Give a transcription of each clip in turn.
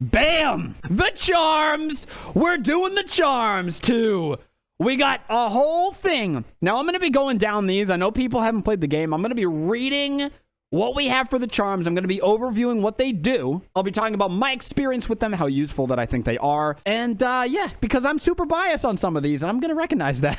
Bam! The charms! We're doing the charms too. We got a whole thing. Now I'm going to be going down these. I know people haven't played the game. I'm going to be reading what we have for the charms. I'm going to be overviewing what they do. I'll be talking about my experience with them, how useful that I think they are. And yeah, because I'm super biased on some of these, and I'm going to recognize that.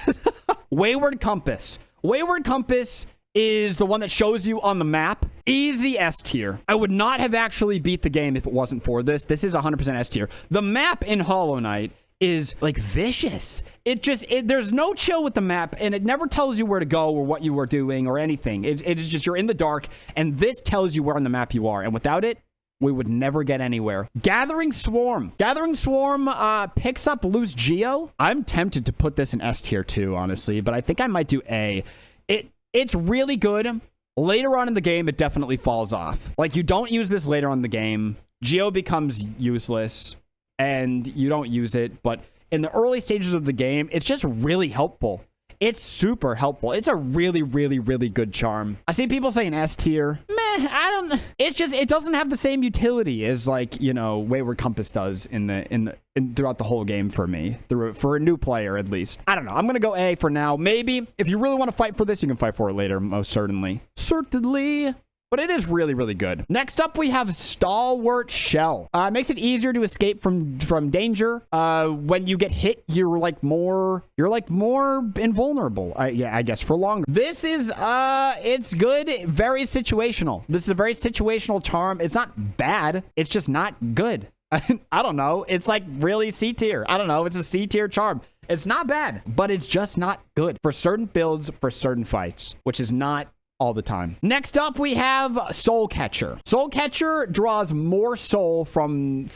Wayward Compass. Wayward Compass is the one that shows you on the map. Easy S tier. I would not have actually beat the game if it wasn't for this. This is 100% S tier. The map in Hollow Knight is like vicious. There's no chill with the map, and it never tells you where to go or what you are doing or anything. It is just you're in the dark, and this tells you where on the map you are. And without it, we would never get anywhere. Gathering Swarm. Gathering Swarm picks up loose Geo. I'm tempted to put this in S tier too, honestly, but I think I might do A. It's really good. Later on in the game, it definitely falls off. Like, you don't use this later on in the game. Geo becomes useless, and you don't use it. But in the early stages of the game, it's just really helpful. It's super helpful. It's a really, really, really good charm. I see people saying S tier. Meh, I don't... It's just, it doesn't have the same utility as, like, you know, Wayward Compass does throughout the whole game for me. For a new player, at least. I don't know. I'm going to go A for now. Maybe. If you really want to fight for this, you can fight for it later, most certainly. Certainly. But it is really, really good. Next up, we have Stalwart Shell. It makes it easier to escape from danger. When you get hit, you're more invulnerable. I guess for longer. This is it's good. Very situational. This is a very situational charm. It's not bad. It's just not good. I don't know. It's like really C tier. I don't know. It's a C tier charm. It's not bad, but it's just not good for certain builds, for certain fights, which is not all the time. Next up, we have Soul Catcher. Soul Catcher draws more soul from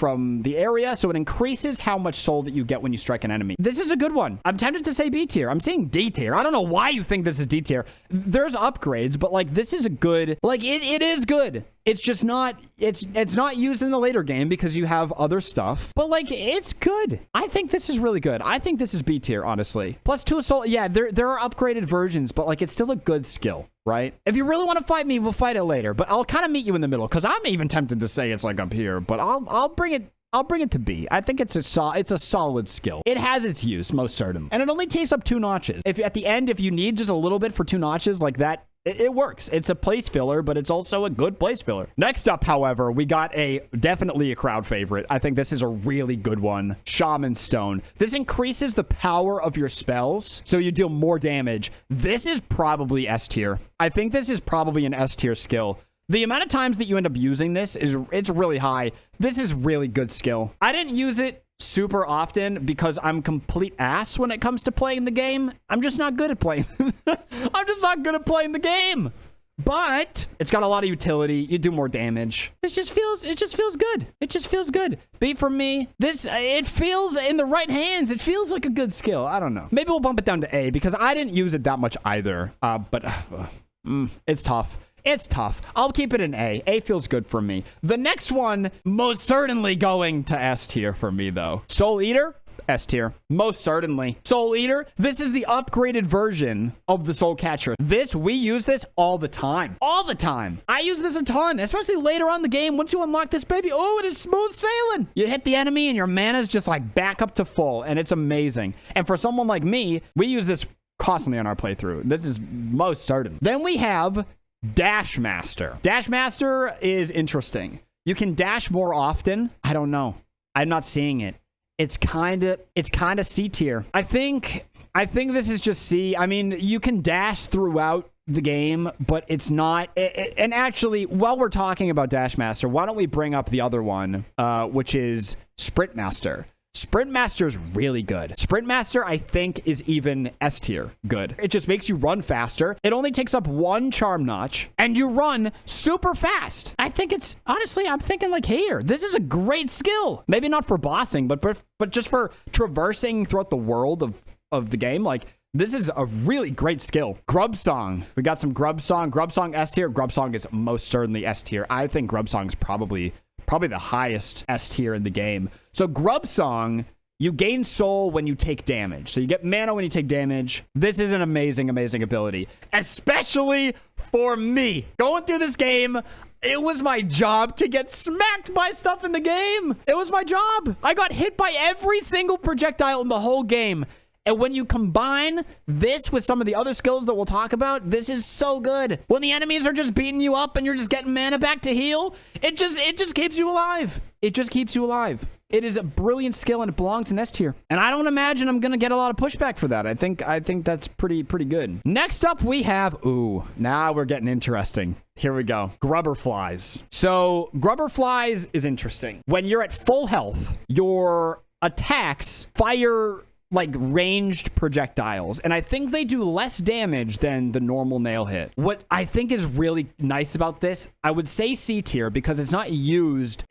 the area, so it increases how much soul that you get when you strike an enemy. This is a good one. I'm tempted to say B tier. I'm saying D tier. I don't know why you think this is D tier. There's upgrades, but like this is a good, like it is good. It's just not, it's not used in the later game because you have other stuff, but like it's good. I think this is really good. I think this is B tier, honestly. Plus 2 soul. Yeah, there are upgraded versions, but like it's still a good skill, right? If you really want to fight me, we'll fight it later, but I'll kind of meet you in the middle because I'm even tempted to say it's like up here, but I'll bring it to B. I think it's a solid skill. It has its use, most certainly. And it only takes up 2 notches. If at the end, if you need just a little bit for 2 notches like that, it works. It's a place filler, but it's also a good place filler. Next up, however, we got definitely a crowd favorite. I think this is a really good one. Shaman Stone. This increases the power of your spells, so you deal more damage. This is probably S tier. I think this is probably an S tier skill. The amount of times that you end up using this it's really high. This is really good skill. I didn't use it super often because I'm complete ass when it comes to playing the game. I'm just not good at playing. I'm just not good at playing the game. But it's got a lot of utility. You do more damage. It just feels good. It just feels good. B for me. It feels in the right hands. It feels like a good skill. I don't know. Maybe we'll bump it down to A because I didn't use it that much either. But it's tough. It's tough. I'll keep it an A. A feels good for me. The next one, most certainly going to S tier for me, though. Soul Eater, S tier. Most certainly. Soul Eater, this is the upgraded version of the Soul Catcher. We use this all the time. All the time. I use this a ton, especially later on in the game. Once you unlock this baby, oh, it is smooth sailing. You hit the enemy and your mana's just like back up to full, and it's amazing. And for someone like me, we use this constantly on our playthrough. This is most certain. Then we have Dash Master. Dash Master is interesting. You can dash more often. I don't know. I'm not seeing it. It's kind of C tier. I think this is just C. I mean, you can dash throughout the game, but it's not. And actually, while we're talking about Dash Master, why don't we bring up the other one, which is Sprint Master. Sprint Master is really good. Sprint Master, I think, is even S tier good. It just makes you run faster. It only takes up 1 charm notch, and you run super fast. I think it's, honestly, I'm thinking like here. This is a great skill. Maybe not for bossing, but just for traversing throughout the world of the game. Like, this is a really great skill. Grub Song. We got some Grub Song. Grub Song S tier. Grub Song is most certainly S tier. I think Grub Song is probably the highest S tier in the game. So Grub Song, you gain soul when you take damage. So you get mana when you take damage. This is an amazing, amazing ability, especially for me. Going through this game, It was my job to get smacked by stuff in the game. It was my job. I got hit by every single projectile in the whole game. And when you combine this with some of the other skills that we'll talk about, this is so good. When the enemies are just beating you up and you're just getting mana back to heal, it just keeps you alive. It just keeps you alive. It is a brilliant skill and it belongs in S tier. And I don't imagine I'm gonna get a lot of pushback for that. I think that's pretty good. Next up we have, ooh, now we're getting interesting. Here we go. Grubberflies. So Grubberflies is interesting. When you're at full health, your attacks fire like ranged projectiles, and I think they do less damage than the normal nail hit. What I think is really nice about this, I would say C tier, because it's not used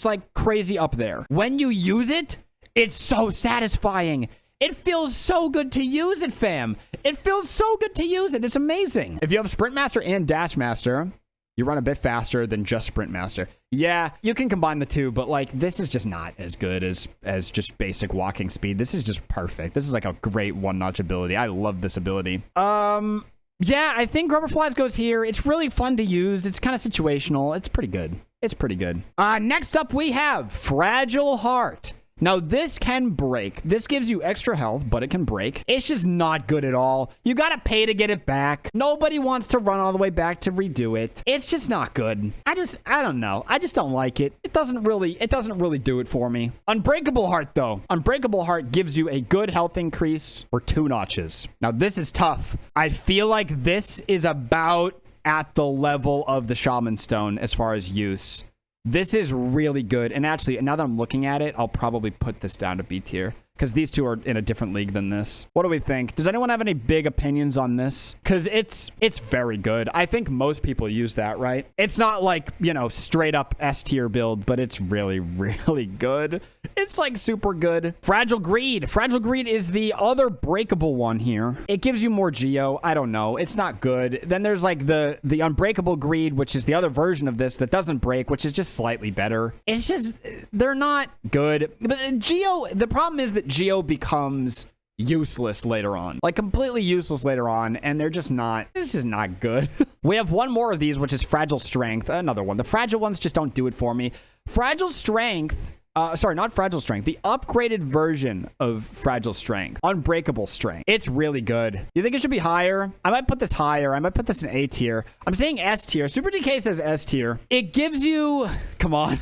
like crazy up there. When you use it, it's so satisfying. It feels so good to use it, fam. It feels so good to use it. It's amazing. If you have Sprint Master and Dash Master, you run a bit faster than just Sprint Master. Yeah, you can combine the two, but like this is just not as good as just basic walking speed. This is just perfect. This is like a great one-notch ability. I love this ability. Yeah, I think Grubberflies goes here. It's really fun to use. It's kind of situational. It's pretty good. It's pretty good. Next up we have Fragile Heart. Now, this can break. This gives you extra health, but it can break. It's just not good at all. You gotta pay to get it back. Nobody wants to run all the way back to redo it. It's just not good. I don't know. I just don't like it. It doesn't really do it for me. Unbreakable Heart, though. Unbreakable Heart gives you a good health increase for 2 notches. Now, this is tough. I feel like this is about at the level of the Shaman Stone as far as use. This is really good. And actually, now that I'm looking at it, I'll probably put this down to B tier, because these two are in a different league than this. What do we think? Does anyone have any big opinions on this? Because it's very good. I think most people use that, right? It's not like, you know, straight up S tier build, but it's really, really good. It's like super good. Fragile Greed. Fragile Greed is the other breakable one here. It gives you more Geo. I don't know. It's not good. Then there's like the Unbreakable Greed, which is the other version of this that doesn't break, which is just slightly better. It's just, they're not good. But Geo, the problem is that Geo becomes useless later on, like completely useless later on, and they're just not, this is not good. We have one more of these, which is Fragile Strength, another one. The fragile ones just don't do it for me. Fragile Strength, sorry, not Fragile Strength, the upgraded version of Fragile Strength, Unbreakable Strength. It's really good. You think it should be higher? I might put this higher. I might put this in A tier. I'm saying S tier. Super DK says S tier. It gives you, come on.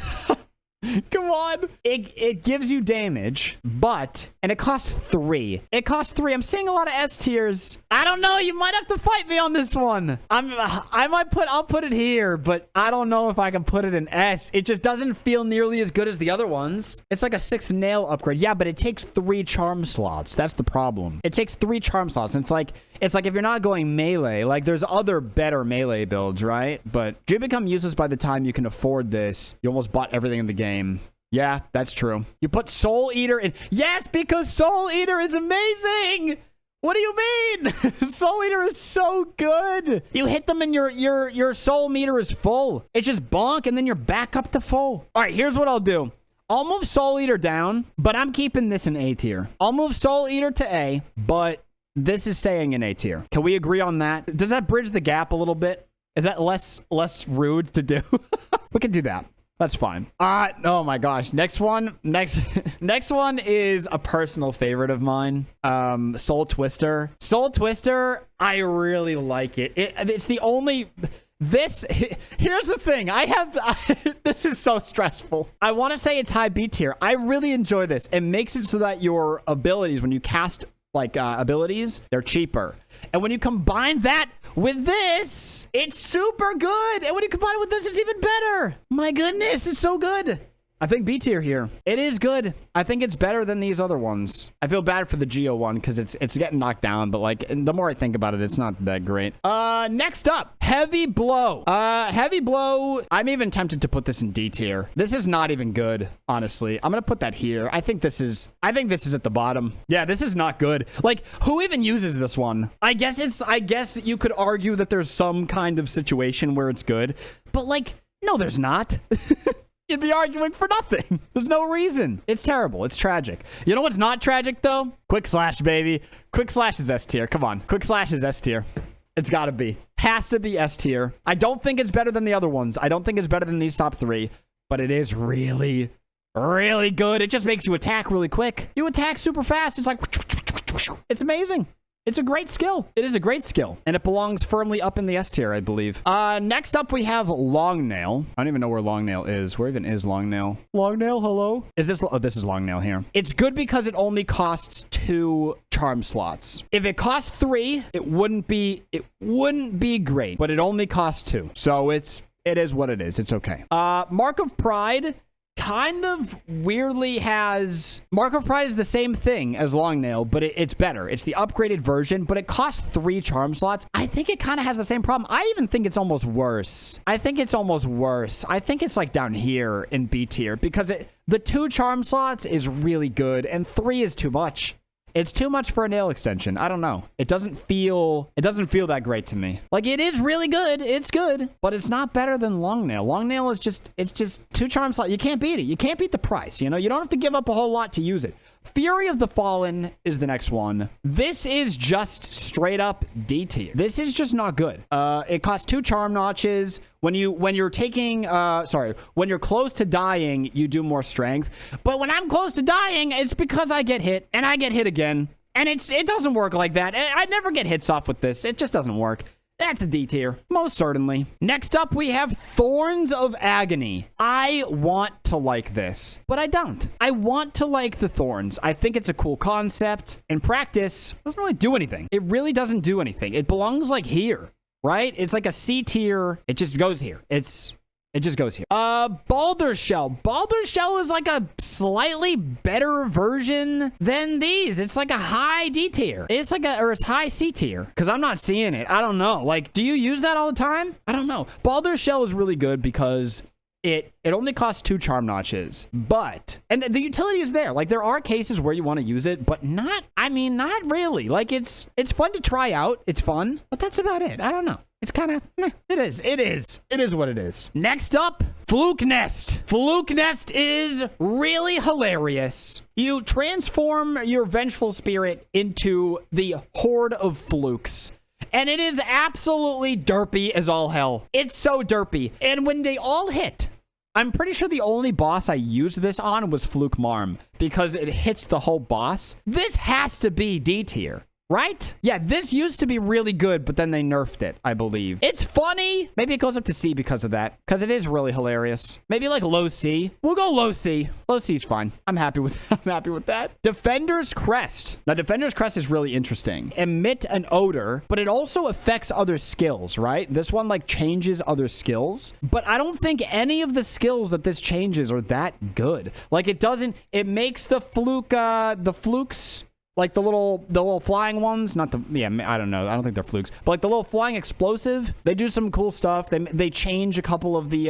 Come on. It gives you damage, and it costs 3. It costs 3. I'm seeing a lot of S tiers. I don't know. You might have to fight me on this one. I'll put it here, but I don't know if I can put it in S. It just doesn't feel nearly as good as the other ones. It's like a 6th nail upgrade. Yeah, but it takes 3 charm slots. That's the problem. It takes 3 charm slots. And it's like if you're not going melee, like there's other better melee builds, right? But you become useless by the time you can afford this. You almost bought everything in the game. Yeah, that's true. You put Soul Eater in. Yes, because Soul Eater is amazing. What do you mean? Soul Eater is so good. You hit them and your soul meter is full. It's just bonk and then you're back up to full. All right, here's what I'll do. I'll move Soul Eater down, but I'm keeping this in A tier. I'll move Soul Eater to A, but this is staying in A tier. Can we agree on that? Does that bridge the gap a little bit? Is that less rude to do? We can do that. That's fine. Oh my gosh. Next one is a personal favorite of mine. Soul Twister. Soul Twister, I really like it. It's the only... Here's the thing. This is so stressful. I want to say it's high B tier. I really enjoy this. It makes it so that your abilities, when you cast like abilities, they're cheaper. And when you combine that with this, it's super good. And when you combine it with this, it's even better. My goodness, it's so good. I think B tier here. It is good. I think it's better than these other ones. I feel bad for the Geo one because it's getting knocked down, but like the more I think about it, it's not that great. Next up, Heavy Blow. Heavy Blow, I'm even tempted to put this in D tier. This is not even good, honestly. I'm gonna put that here. I think this is at the bottom. Yeah, this is not good. Like, who even uses this one? I guess you could argue that there's some kind of situation where it's good, but like, no, there's not. You'd be arguing for nothing. There's no reason. It's terrible. It's tragic. You know what's not tragic, though? Quick Slash, baby. Quick Slash is S tier. Come on. Quick Slash is S tier. It's got to be. Has to be S tier. I don't think it's better than the other ones. I don't think it's better than these top 3, but it is really, really good. It just makes you attack really quick. You attack super fast. It's like, it's amazing. It's a great skill. It is a great skill, and it belongs firmly up in the S tier, I believe. Next up, we have Long Nail. I don't even know where Long Nail is. Where even is Long Nail? Long Nail, hello? Is this? Oh, this is Long Nail here. It's good because it only costs 2 charm slots. If it cost 3, it wouldn't be great, but it only costs 2. So it is what it is. It's okay. Mark of Pride kind of weirdly has... Mark of Pride is the same thing as Long Nail, but it's better. It's the upgraded version, but it costs 3 charm slots. I think it kind of has the same problem. I even think it's almost worse. I think it's like down here in B tier, because the 2 charm slots is really good, and 3 is too much. It's too much for a nail extension. I don't know. It doesn't feel that great to me. Like, it is really good. It's good, but it's not better than Long Nail. Long Nail is just 2 charm slots. You can't beat it. You can't beat the price. You know, you don't have to give up a whole lot to use it. Fury of the Fallen is the next one. This is just straight up D tier. This is just not good. It costs 2 charm notches. When you're close to dying, you do more strength. But when I'm close to dying, it's because I get hit, and I get hit again. And it doesn't work like that. I never get hits off with this. It just doesn't work. That's a D tier, most certainly. Next up, we have Thorns of Agony. I want to like this, but I don't. I want to like the Thorns. I think it's a cool concept. In practice, it doesn't really do anything. It really doesn't do anything. It belongs like here, right? It's like a C tier. It just goes here. It just goes here. Baldur's Shell. Baldur's Shell is like a slightly better version than these. It's like a high D tier. It's high C tier. Because I'm not seeing it. I don't know. Like, do you use that all the time? I don't know. Baldur's Shell is really good because it only costs 2 charm notches. And the utility is there. Like, there are cases where you want to use it, but not really. Like, it's fun to try out. It's fun, but that's about it. I don't know. It's kind of, it is what it is. Next up, Fluke Nest. Fluke Nest is really hilarious. You transform your vengeful spirit into the horde of flukes. And it is absolutely derpy as all hell. It's so derpy. And when they all hit, I'm pretty sure the only boss I used this on was Fluke Marm, because it hits the whole boss. This has to be D tier. Right? Yeah, this used to be really good, but then they nerfed it, I believe. It's funny. Maybe it goes up to C because of that, because it is really hilarious. Maybe like low C. We'll go low C. Low C is fine. I'm happy with that. Defender's Crest. Now, Defender's Crest is really interesting. Emit an odor, but it also affects other skills, right? This one like changes other skills, but I don't think any of the skills that this changes are that good. Like, it makes the flukes, like the little flying ones, I don't know. I don't think they're flukes, but like the little flying explosive, they do some cool stuff. They change a couple of the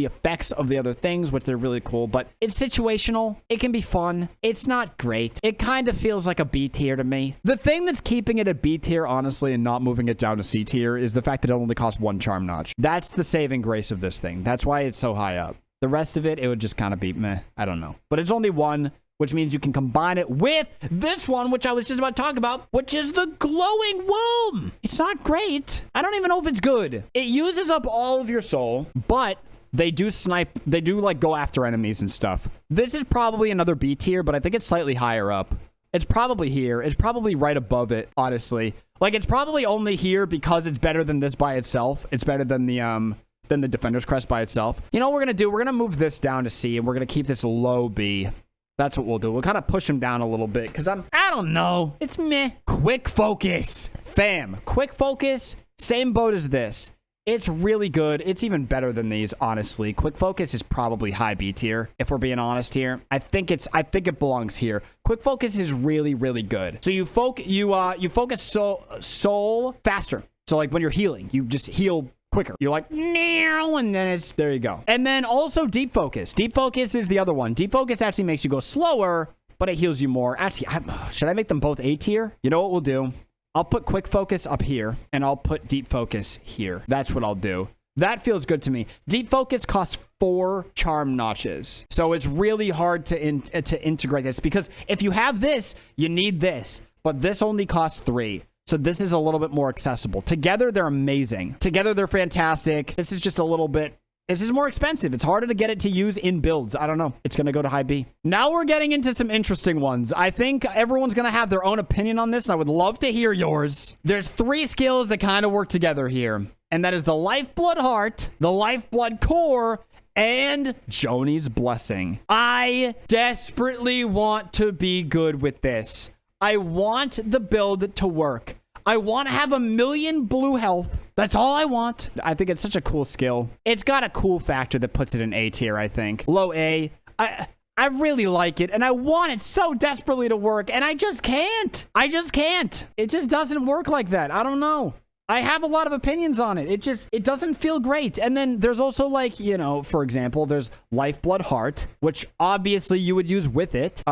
effects of the other things, which they're really cool, but it's situational. It can be fun. It's not great. It kind of feels like a B tier to me. The thing that's keeping it a B tier, honestly, and not moving it down to C tier is the fact that it only costs 1 charm notch. That's the saving grace of this thing. That's why it's so high up. The rest of it would just kind of be meh. I don't know. But it's only 1, which means you can combine it with this one, which I was just about to talk about, which is the Glowing Womb. It's not great. I don't even know if it's good. It uses up all of your soul, but they do snipe. They do like go after enemies and stuff. This is probably another B tier, but I think it's slightly higher up. It's probably here. It's probably right above it, honestly. Like, it's probably only here because it's better than this by itself. It's better than the Defender's Crest by itself. You know what we're going to do? We're going to move this down to C, and we're going to keep this low B. That's what we'll do. We'll kind of push him down a little bit because I don't know. It's meh. Quick Focus. Fam. Quick Focus. Same boat as this. It's really good. It's even better than these, honestly. Quick Focus is probably high B tier, if we're being honest here. I think it belongs here. Quick Focus is really, really good. So you focus soul faster. So like when you're healing, you just heal quicker. You're like, no, and then there you go. And then also Deep Focus. Deep Focus is the other one. Deep Focus actually makes you go slower, but it heals you more. Actually, should I make them both A tier? You know what we'll do? I'll put Quick Focus up here, and I'll put Deep Focus here. That's what I'll do. That feels good to me. Deep Focus costs 4 charm notches. So it's really hard to integrate this, because if you have this, you need this, but this only costs 3. So this is a little bit more accessible. Together, they're amazing. Together, they're fantastic. This is just a little bit... This is more expensive. It's harder to get it to use in builds. I don't know. It's going to go to high B. Now we're getting into some interesting ones. I think everyone's going to have their own opinion on this, and I would love to hear yours. There's 3 skills that kind of work together here, and that is the Lifeblood Heart, the Lifeblood Core, and Joni's Blessing. I desperately want to be good with this. I want the build to work. I want to have 1,000,000 blue health. That's all I want. I think it's such a cool skill. It's got a cool factor that puts it in A tier, I think. Low A. I really like it, and I want it so desperately to work, and I just can't. I just can't. It just doesn't work like that. I don't know. I have a lot of opinions on it. It doesn't feel great. And then there's also, like, you know, for example, there's Lifeblood Heart, which obviously you would use with it.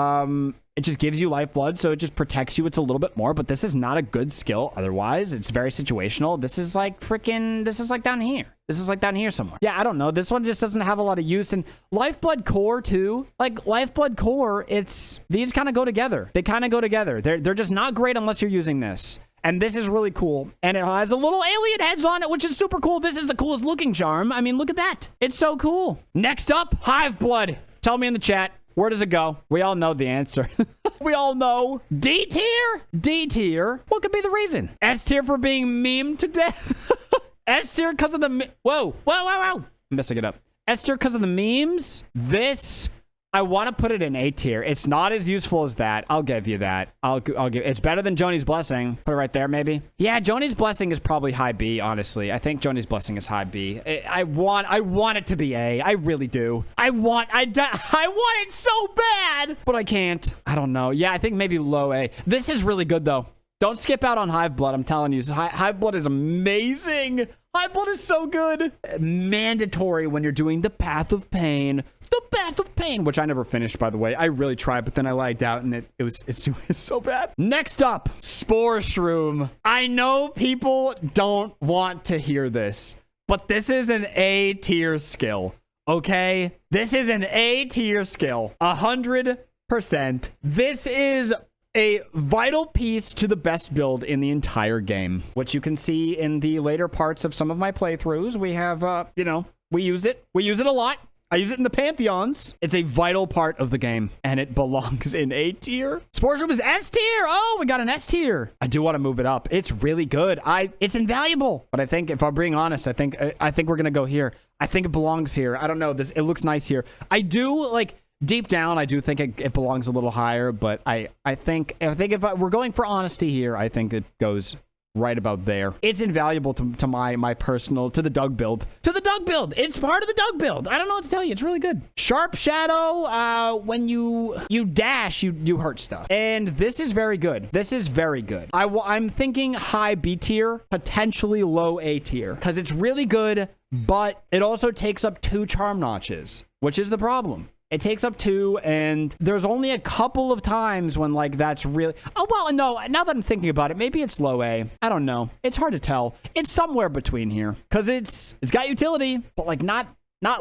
It just gives you lifeblood, so it just protects you. It's a little bit more, but this is not a good skill otherwise. It's very situational. This is like freaking, this is like down here. This is like down here somewhere. Yeah, I don't know. This one just doesn't have a lot of use. And Lifeblood Core, too. Like, Lifeblood Core, these kind of go together. They kind of go together. They're just not great unless you're using this. And this is really cool. And it has the little alien heads on it, which is super cool. This is the coolest looking charm. I mean, look at that. It's so cool. Next up, Hive Blood. Tell me in the chat. Where does it go? We all know the answer. We all know. D tier? D tier? What could be the reason? S tier for being memed to death? S tier because of the... Whoa. I'm messing it up. S tier because of the memes? This... I want to put it in A tier. It's not as useful as that. I'll give you that. I'll give. It's better than Joni's Blessing. Put it right there, maybe. Yeah, Joni's Blessing is probably high B. Honestly, I think Joni's Blessing is high B. I want it to be A. I really do. I want it so bad, but I can't. I don't know. Yeah, I think maybe low A. This is really good though. Don't skip out on Hive Blood. I'm telling you, Hive Blood is amazing. Hive Blood is so good. Mandatory when you're doing the Path of Pain. The Path of Pain, which I never finished, by the way. I really tried, but then I lagged out, and it's so bad. Next up, Spore Shroom. I know people don't want to hear this, but this is an A tier skill, okay? This is an A tier skill, 100%. This is a vital piece to the best build in the entire game, which you can see in the later parts of some of my playthroughs. We have, you know, we use it. We use it a lot. I use it in the Pantheons. It's a vital part of the game, and it belongs in A tier. Spore Shroom is S tier. Oh, we got an S tier. I do want to move it up. It's really good. It's invaluable. But I think, if I'm being honest, I think we're gonna go here. I think it belongs here. I don't know. It looks nice here. I do, like, deep down, I do think it belongs a little higher. But I think if we're going for honesty here, I think it goes right about there. It's invaluable to my personal, to the Doug build. To the Doug build! It's part of the Doug build. I don't know what to tell you. It's really good. Sharp Shadow, when you dash, you hurt stuff. And this is very good. This is very good. I'm thinking high B tier, potentially low A tier, because it's really good, but it also takes up 2 charm notches, which is the problem. It takes up 2, and there's only a couple of times when, like, that's really... Oh, well, no, now that I'm thinking about it, maybe it's low A. I don't know. It's hard to tell. It's somewhere between here, because it's got utility, but, like, not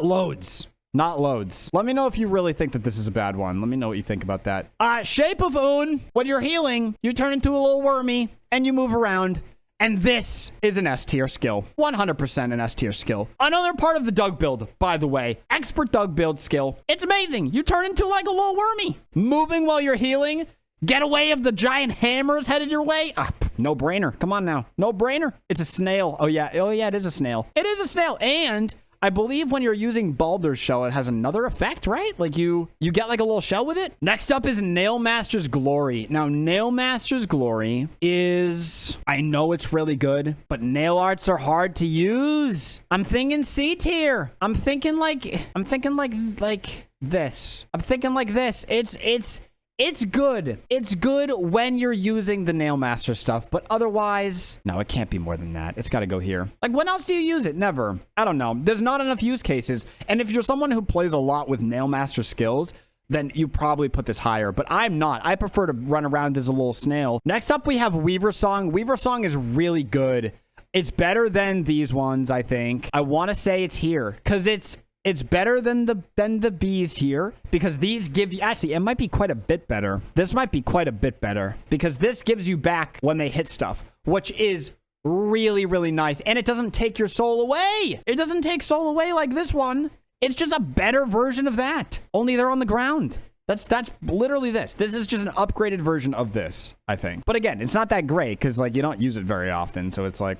loads. Not loads. Let me know if you really think that this is a bad one. Let me know what you think about that. Shape of Un. When you're healing, you turn into a little wormy, and you move around. And this is an S tier skill. 100% an S tier skill. Another part of the Doug build, by the way. Expert Doug build skill. It's amazing. You turn into like a little wormy. Moving while you're healing. Get away of the giant hammers headed your way. No brainer. Come on now. No brainer. It's a snail. Oh yeah, it is a snail. It is a snail. And I believe when you're using Baldur's Shell, it has another effect, right? Like you get like a little shell with it. Next up is Nailmaster's Glory. Now, Nailmaster's Glory is, I know it's really good, but nail arts are hard to use. I'm thinking C tier. I'm thinking like this. I'm thinking like this. It's good. It's good when you're using the Nailmaster stuff, but otherwise, no, it can't be more than that. It's got to go here. Like, when else do you use it? Never. I don't know. There's not enough use cases. And if you're someone who plays a lot with Nailmaster skills, then you probably put this higher. But I'm not. I prefer to run around as a little snail. Next up, we have Weaver Song. Weaver Song is really good. It's better than these ones, I think. I want to say it's here because it's better than the bees here, because these give you, actually, it might be quite a bit better. This might be quite a bit better, because this gives you back when they hit stuff. which is really, really nice. And it doesn't take your soul away. It doesn't take soul away like this one. It's just a better version of that. Only they're on the ground. That's literally this. This is just an upgraded version of this, I think. But again, it's not that great because, like, you don't use it very often. So it's like,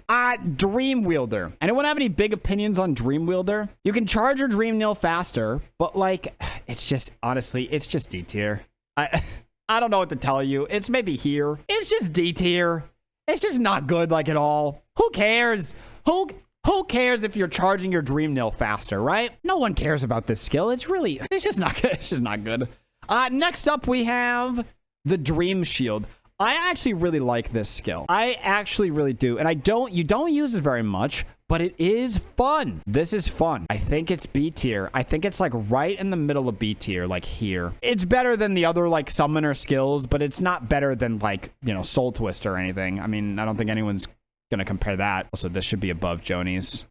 Dream Wielder. Anyone have any big opinions on Dream Wielder? You can charge your Dream Nail faster, but, like, it's just, honestly, it's just D tier. I don't know what to tell you. It's maybe here. It's just D tier. It's just not good, like, at all. Who cares? Who cares if you're charging your Dream Nail faster, right? No one cares about this skill. It's just not good. It's just not good. Next up, we have the Dream Shield. I actually really like this skill. I actually really do. And you don't use it very much, but it is fun. This is fun. I think it's B tier. I think it's like right in the middle of B tier, like here. It's better than the other like summoner skills, but it's not better than like, you know, Soul Twist or anything. I mean, I don't think anyone's gonna compare that. Also, this should be above Joni's.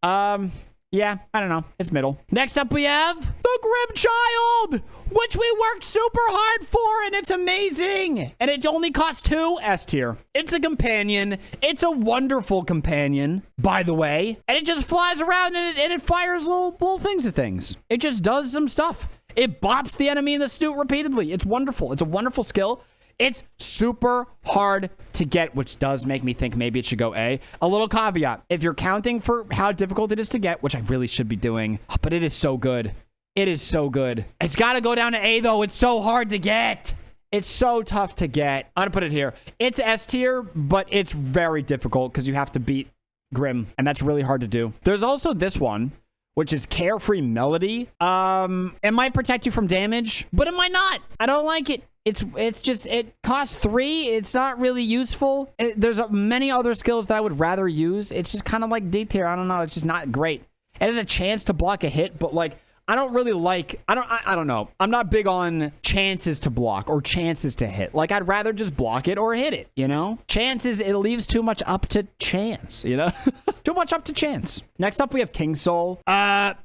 Yeah, I don't know. It's middle. Next up, we have the Grim Child, which we worked super hard for, and it's amazing. And it only costs 2 S tier. It's a companion. It's a wonderful companion, by the way. And it just flies around and it fires little things at things. It just does some stuff. It bops the enemy in the snoot repeatedly. It's wonderful. It's a wonderful skill. It's super hard to get, which does make me think maybe it should go A. A little caveat. If you're counting for how difficult it is to get, which I really should be doing, but it is so good. It is so good. It's got to go down to A, though. It's so hard to get. It's so tough to get. I'm going to put it here. It's S tier, but it's very difficult because you have to beat Grim, and that's really hard to do. There's also this one, which is Carefree Melody. It might protect you from damage, but it might not. I don't like it. It costs 3. It's not really useful. There's many other skills that I would rather use. It's just kind of like D tier. I don't know. It's just not great. It has a chance to block a hit, but like, I don't really like, I don't know. I'm not big on chances to block or chances to hit. Like, I'd rather just block it or hit it, you know? Chances, it leaves too much up to chance, you know? Too much up to chance. Next up, we have King Soul.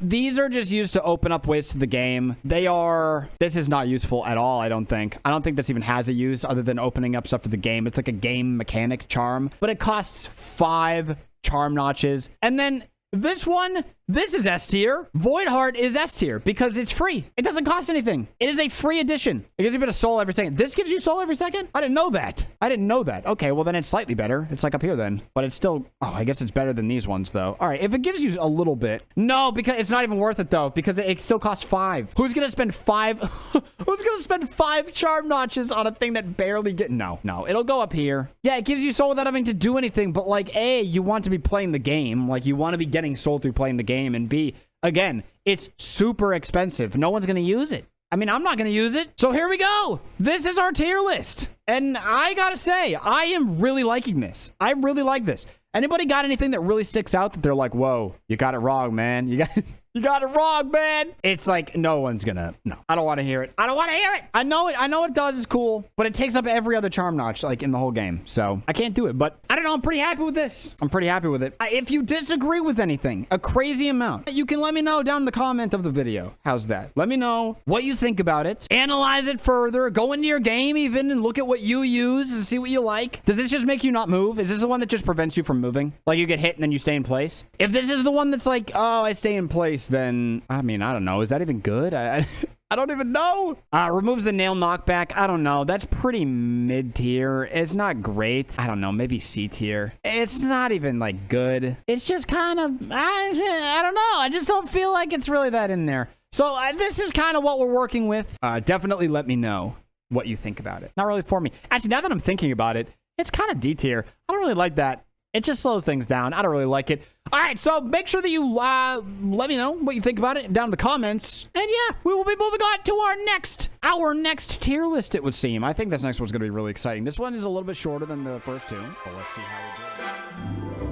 These are just used to open up ways to the game. This is not useful at all, I don't think. I don't think this even has a use other than opening up stuff for the game. It's like a game mechanic charm, but it costs 5 charm notches. And then this one, this is S tier. Void Heart is S tier because it's free. It doesn't cost anything. It is a free addition. It gives you a bit of soul every second. This gives you soul every second? I didn't know that. I didn't know that. Okay, well then it's slightly better. It's like up here then. But it's still, oh, I guess it's better than these ones though. All right, if it gives you a little bit. No, because it's not even worth it though, because it still costs 5. Who's gonna spend 5? Who's gonna spend 5 charm notches on a thing that barely no, it'll go up here. Yeah, it gives you soul without having to do anything, but like A, you want to be playing the game. Like you want to be getting soul through playing the game, and B, again, it's super expensive. No one's going to use it. I mean, I'm not going to use it. So here we go. This is our tier list. And I got to say, I am really liking this. I really like this. Anybody got anything that really sticks out that they're like, whoa, you got it wrong, man. You got it wrong, man. It's like, no one's gonna, no. I don't want to hear it. I don't want to hear it. I know it does is cool, but it takes up every other charm notch, like in the whole game. So I can't do it, but I don't know. I'm pretty happy with this. I'm pretty happy with it. If you disagree with anything, a crazy amount, you can let me know down in the comment of the video. How's that? Let me know what you think about it. Analyze it further. Go into your game even and look at what you use and see what you like. Does this just make you not move? Is this the one that just prevents you from moving? Like you get hit and then you stay in place? If this is the one that's like, oh, I stay in place, then, I mean, I don't know. Is that even good? I don't even know. Removes the nail knockback. I don't know. That's pretty mid-tier. It's not great. I don't know. Maybe C-tier. It's not even, like, good. It's just kind of, I don't know. I just don't feel like it's really that in there. So this is kind of what we're working with. Definitely let me know what you think about it. Not really for me. Actually, now that I'm thinking about it, it's kind of D-tier. I don't really like that. It just slows things down. I don't really like it. All right, so make sure that you let me know what you think about it down in the comments. And yeah, we will be moving on to our next tier list, it would seem. I think this next one's going to be really exciting. This one is a little bit shorter than the first two, but let's see how we do.